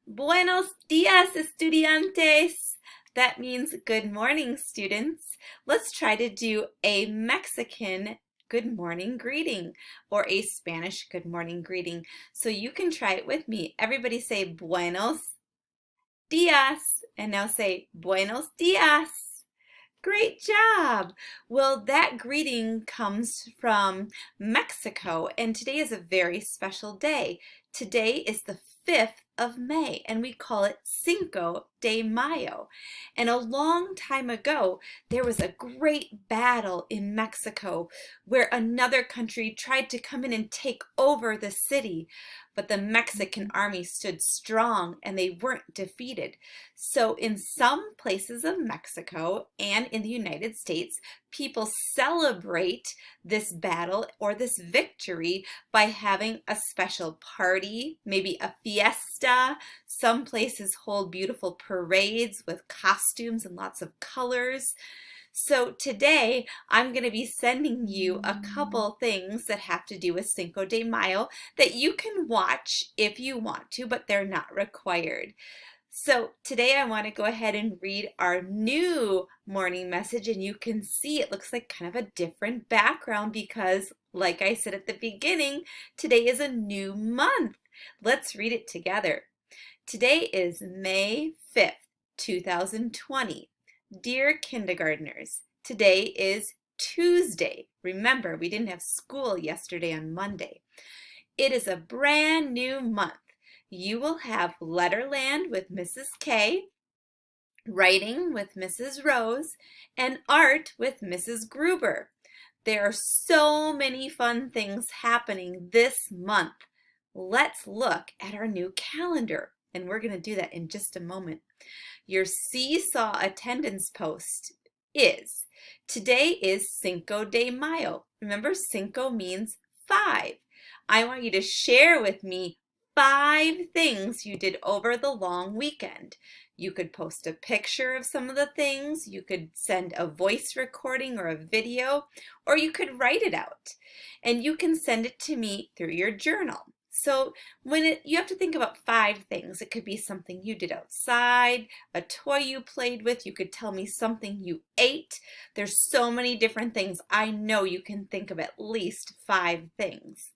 Buenos días, estudiantes. That means good morning, students. Let's try to do a Mexican good morning greeting or a Spanish good morning greeting. So you can try it with me. Everybody say buenos días and now say buenos días. Great job! Well, that greeting comes from Mexico, and today is a very special day. Today is the 5th of May, and we call it Cinco de Mayo. And a long time ago, there was a great battle in Mexico where another country tried to come in and take over the city, but the Mexican army stood strong and they weren't defeated. So in some places of Mexico and in the United States, people celebrate this battle or this victory by having a special party, maybe a fiesta. Some places hold beautiful parades with costumes and lots of colors. So today I'm going to be sending you a couple things that have to do with Cinco de Mayo that you can watch if you want to, but they're not required. So today I want to go ahead and read our new morning message, and you can see it looks like kind of a different background because, like I said at the beginning, today is a new month. Let's read it together. Today is May 5th, 2020. Dear kindergartners, today is Tuesday. Remember, we didn't have school yesterday on Monday. It is a brand new month. You will have Letterland with Mrs. K, Writing with Mrs. Rose, and Art with Mrs. Gruber. There are so many fun things happening this month. Let's look at our new calendar, and we're going to do that in just a moment. Your seesaw attendance post is, today is Cinco de Mayo. Remember, Cinco means 5. I want you to share with me 5 things you did over the long weekend. You could post a picture of some of the things, you could send a voice recording or a video, or you could write it out. And you can send it to me through your journal. So you have to think about 5 things. It could be something you did outside, a toy you played with. You could tell me something you ate. There's so many different things. I know you can think of at least 5 things.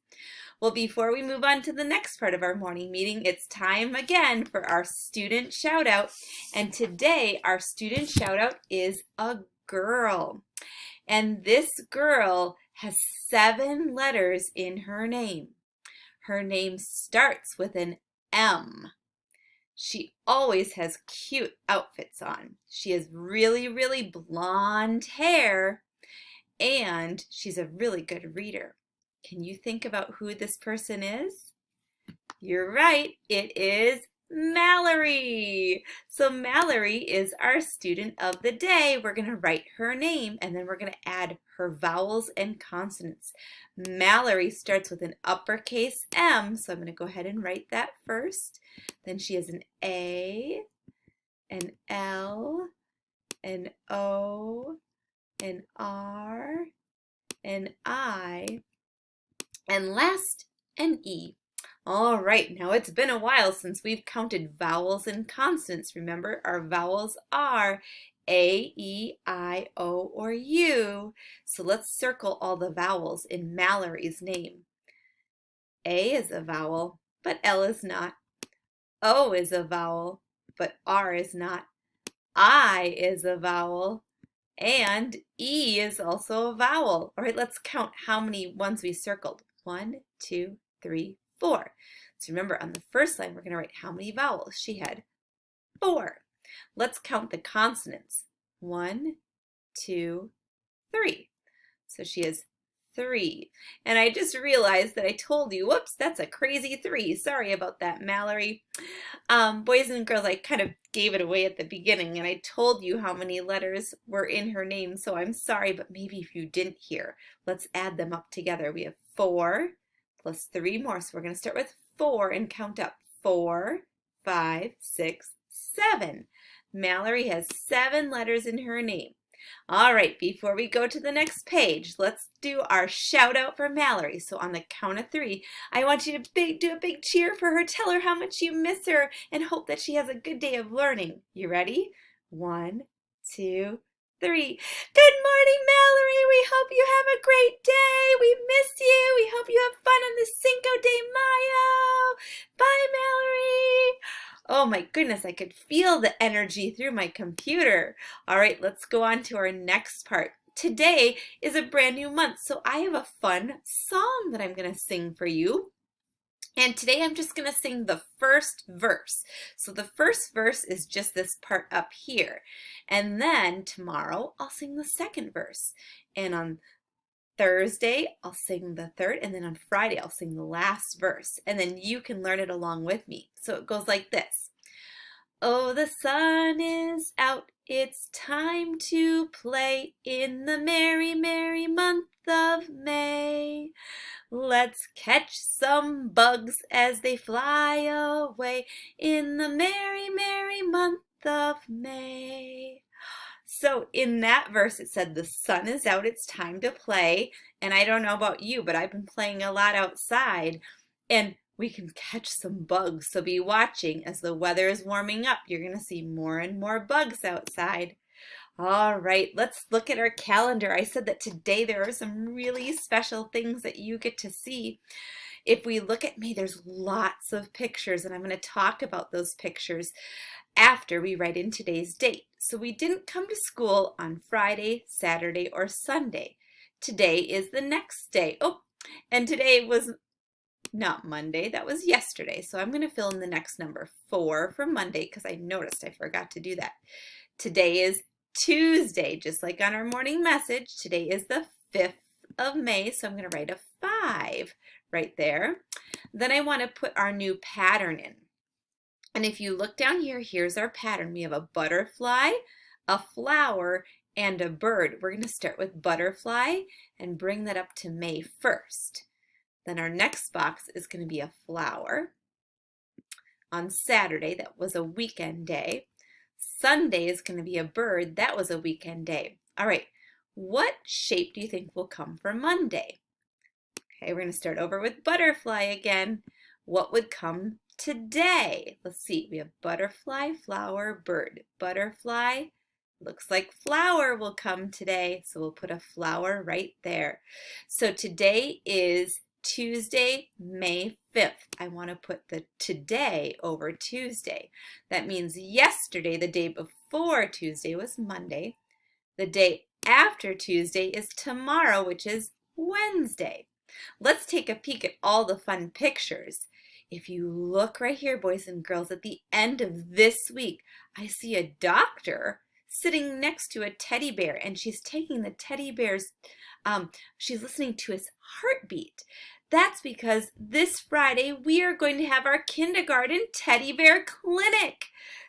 Well, before we move on to the next part of our morning meeting, it's time again for our student shout out. And today our student shout out is a girl. And this girl has 7 letters in her name. Her name starts with an M. She always has cute outfits on. She has really, really blonde hair, and she's a really good reader. Can you think about who this person is? You're right, it is Mallory. So Mallory is our student of the day. We're going to write her name and then we're going to add her vowels and consonants. Mallory starts with an uppercase M, so I'm going to go ahead and write that first. Then she has an A, an L, an O, an R, an I, and last, an E. All right, now it's been a while since we've counted vowels and consonants. Remember, our vowels are A, E, I, O, or U. So let's circle all the vowels in Mallory's name. A is a vowel, but L is not. O is a vowel, but R is not. I is a vowel, and E is also a vowel. All right, let's count how many ones we circled. 1, 2, 3, 4. So remember, on the first line, we're going to write how many vowels. She had 4. Let's count the consonants. 1, 2, 3. So she has 3. And I just realized that I told you, whoops, that's a crazy 3. Sorry about that, Mallory. Boys and girls, I kind of gave it away at the beginning, and I told you how many letters were in her name, so I'm sorry, but maybe if you didn't hear, let's add them up together. We have 4 plus 3 more, so we're going to start with 4 and count up. 4, 5, 6, 7. Mallory has 7 letters in her name. All right, before we go to the next page, let's do our shout out for Mallory. So on the count of 3, I want you to do a big cheer for her. Tell her how much you miss her and hope that she has a good day of learning. You ready? 1, 2, 3. Good morning, Mallory. We hope you have a great day. We miss you. We hope you have fun on the Cinco de Mayo. Bye, Mallory. Oh my goodness, I could feel the energy through my computer. All right, let's go on to our next part. Today is a brand new month, so I have a fun song that I'm going to sing for you. And today I'm just going to sing the first verse. So the first verse is just this part up here. And then tomorrow I'll sing the second verse. And on Thursday, I'll sing the third, and then on Friday, I'll sing the last verse, and then you can learn it along with me. So it goes like this. Oh, the sun is out, it's time to play in the merry, merry month of May. Let's catch some bugs as they fly away in the merry, merry month of May. So in that verse, it said, the sun is out, it's time to play. And I don't know about you, but I've been playing a lot outside and we can catch some bugs. So be watching as the weather is warming up. You're going to see more and more bugs outside. All right, let's look at our calendar. I said that today there are some really special things that you get to see. If we look at me, there's lots of pictures, and I'm going to talk about those pictures after we write in today's date. So we didn't come to school on Friday, Saturday, or Sunday. Today is the next day. Oh, and today was not Monday, that was yesterday. So I'm going to fill in the next number, 4 for Monday, because I noticed I forgot to do that. Today is Tuesday, just like on our morning message. Today is the 5th of May, so I'm going to write a 5 right there. Then I want to put our new pattern in. And if you look down here, here's our pattern. We have a butterfly, a flower, and a bird. We're going to start with butterfly and bring that up to May 1st. Then our next box is going to be a flower. On Saturday, that was a weekend day. Sunday is going to be a bird. That was a weekend day. All right, what shape do you think will come for Monday? Okay, we're going to start over with butterfly again. What would come today? Let's see, we have butterfly, flower, bird. Butterfly, looks like flower will come today, so we'll put a flower right there. So today is Tuesday, May 5th. I want to put the today over Tuesday. That means yesterday, the day before Tuesday, was Monday. The day after Tuesday is tomorrow, which is Wednesday. Let's take a peek at all the fun pictures. If you look right here, boys and girls, at the end of this week, I see a doctor sitting next to a teddy bear, and she's taking the teddy bear's, she's listening to his heartbeat. That's because this Friday we are going to have our kindergarten teddy bear clinic.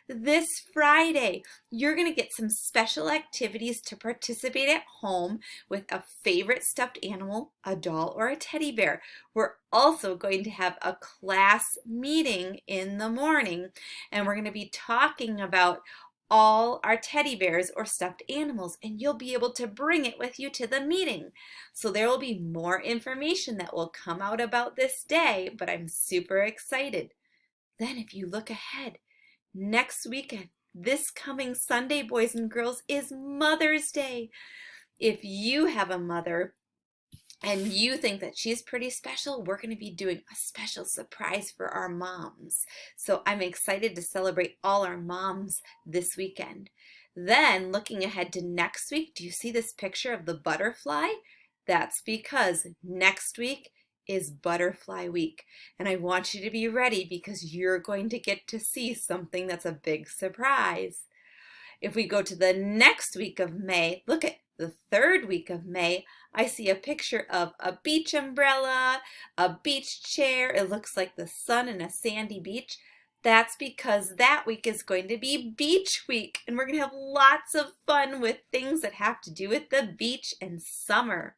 This Friday, you're going to get some special activities to participate at home with a favorite stuffed animal, a doll, or a teddy bear. We're also going to have a class meeting in the morning, and we're going to be talking about all our teddy bears or stuffed animals, and you'll be able to bring it with you to the meeting. So there will be more information that will come out about this day, but I'm super excited. Then if you look ahead, next weekend, this coming Sunday, boys and girls, is Mother's Day. If you have a mother and you think that she's pretty special, we're going to be doing a special surprise for our moms. So I'm excited to celebrate all our moms this weekend. Then looking ahead to next week, do you see this picture of the butterfly? That's because next week is Butterfly Week. And I want you to be ready because you're going to get to see something that's a big surprise. If we go to the next week of May, look at the 3rd week of May, I see a picture of a beach umbrella, a beach chair. It looks like the sun and a sandy beach. That's because that week is going to be Beach Week, and we're going to have lots of fun with things that have to do with the beach and summer.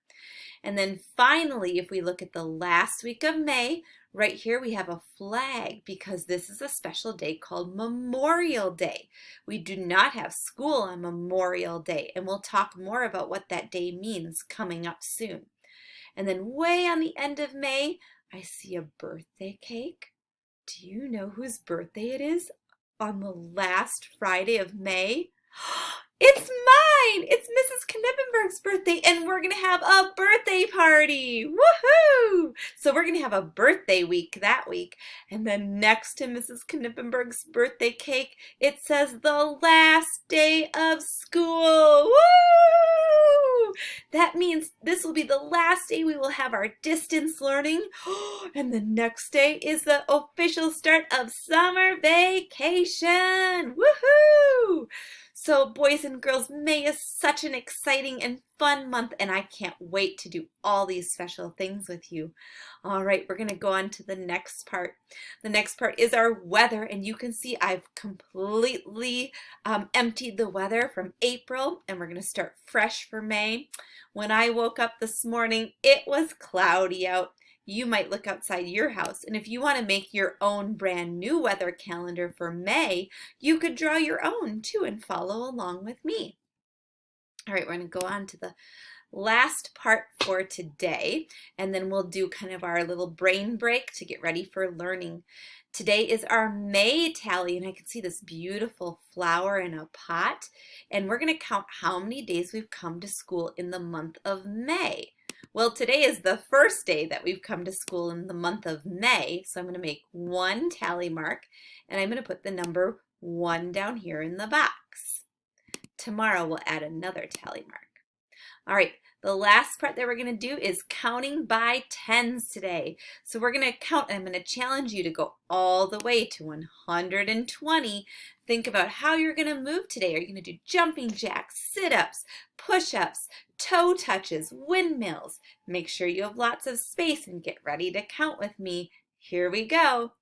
And then finally, if we look at the last week of May, Right here we have a flag because this is a special day called Memorial Day. We do not have school on Memorial Day, and we'll talk more about what that day means coming up soon. And then way on the end of May, I see a birthday cake. Do you know whose birthday it is on the last Friday of May? It's mine! It's Mrs. Knippenberg's birthday, and we're going to have a birthday party! Woohoo! So we're going to have a birthday week that week. And then next to Mrs. Knippenberg's birthday cake, it says the last day of school. Woo! That means this will be the last day we will have our distance learning. And the next day is the official start of summer vacation. Woohoo! So boys and girls, May is such an exciting and fun month, and I can't wait to do all these special things with you. All right, we're going to go on to the next part. The next part is our weather, and you can see I've completely emptied the weather from April, and we're going to start fresh for May. When I woke up this morning, it was cloudy out. You might look outside your house, and if you want to make your own brand new weather calendar for May, you could draw your own too and follow along with me. All right, we're going to go on to the last part for today, and then we'll do kind of our little brain break to get ready for learning. Today is our May tally, and I can see this beautiful flower in a pot, and we're going to count how many days we've come to school in the month of May. Well, today is the first day that we've come to school in the month of May, so I'm going to make one tally mark, and I'm going to put the number 1 down here in the box. Tomorrow we'll add another tally mark. All right, the last part that we're going to do is counting by tens today. So we're going to count, and I'm going to challenge you to go all the way to 120. Think about how you're going to move today. Are you going to do jumping jacks, sit-ups, push-ups, toe touches, windmills? Make sure you have lots of space and get ready to count with me. Here we go.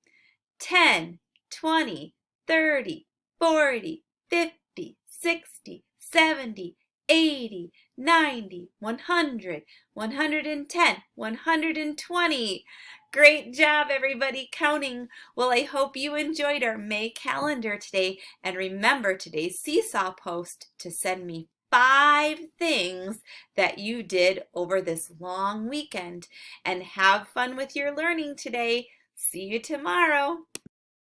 10, 20, 30, 40, 50, 60, 70, 80, 90, 100, 110, 120. Great job, everybody, counting. Well, I hope you enjoyed our May calendar today. And remember today's Seesaw post to send me 5 things that you did over this long weekend. And have fun with your learning today. See you tomorrow.